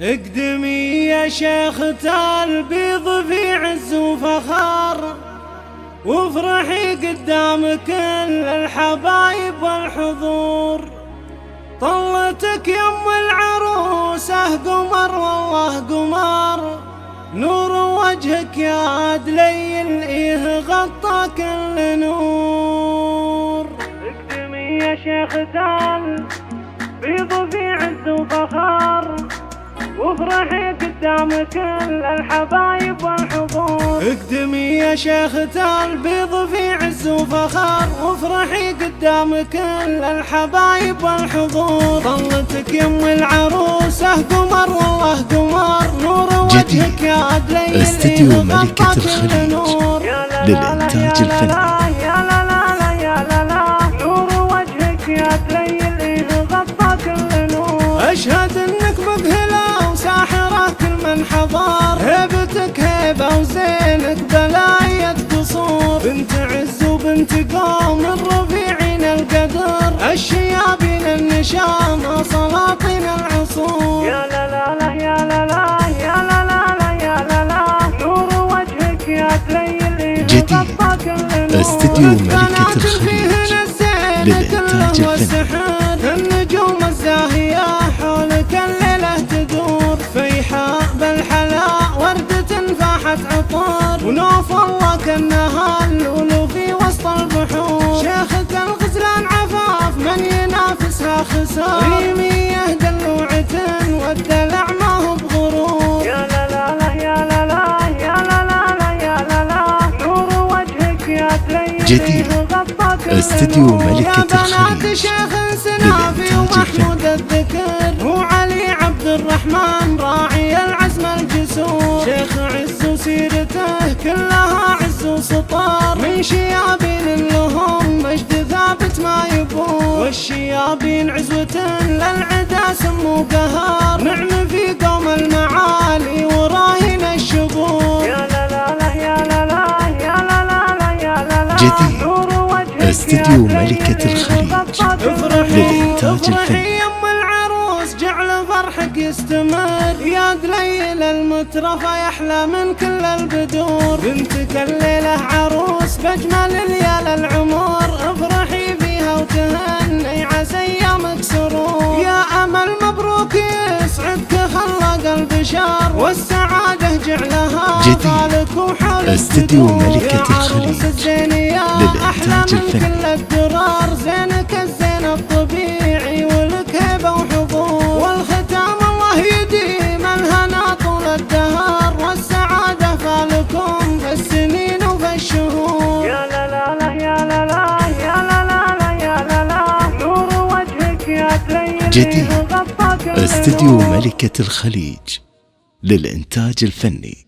اقدمي يا شيخة البيض في عز وفخار، وافرحي قدام كل الحبايب والحضور. طلتك يم العروسة قمر والله قمر، نور وجهك يا دليل إيه غطى كل نور. اقدمي يا شيخة البيض في عز وفخار، وافرحي قدام كل الحبايب والحضور. اقدمي يا شيخة البيض في عز وفخار، وافرحي قدام كل الحبايب والحضور. طلتك يم العروسة قمر والله قمر، نور وجهك يا دليل استديو ملكة الخليج للإنتاج الفني. يا لا لا لا يا لا لا، نور وجهك يا دليل غطى كل نور. اشهد انك مذهلة وساحرة كل من حضر، هيبتك هيبة وزينك بلاية قصور. بنت عز وبنت قوم من رفيعين القدر، الشيابين النشام سلاطين العصور. يا لا لا لا يا لا لا يا لا لا لا يا لا لا، نور وجهك يا دليل غطى كل نور. استديو ملكة الخليج للإنتاج الفني. النجوم الزاهية حولك الليلة تدور، فيحاء بالحلا وردة فاحت عطر، ونوف الله كأنها اللؤلؤ في وسط البحور. شيخة الغزلان عفاف من ينافسها خسار، ريمية دلوعة والدلع ما هو بغرور. يا لا لا لا يا لا لا يا لا لا لا يا لا لا، نور وجهك يا دليل غطى كل نور. استديو ملكة الخليج شيخ سنافي ومحمود الذكر، وعلي عبد الرحمن راعي العزم الجسور. شيخ عز وسيرته كلها عز وسطار، من شيابين لهم مجد ثابت ما يبور. والشيابين عزوة للعدا سموا قهار، نعم في قوم المعالي وراهن الشبور. يا لا لا لا يا لا لا يا لا لا لا يا لا لا، استديو ملكة الخليج للإنتاج الفني. يم العروس جعل فرحك يستمر، يا دليل المترفة يحلى من كل البدور. بنتك الليلة عروس بأجمل ليال العمر، افرحي فيها وتهني عسى ايامك سرور. يا امل مبروك يسعدك خلق البشر، والسعادة جعلها خالق وحولك. استديو ملكة الخليج للإنتاج الفني. كل الدرار زينك الزين الطبيعي، ولك هيبة وحضور. والختام الله يديم الهنا طول الدهر، والسعادة فالكم في السنين وفي الشهور. يا لا لا لا يا لا لا يا لا لا لا يا لا لا، نور وجهك يا دليل غطى كل نور. استديو ملكة الخليج للإنتاج الفني.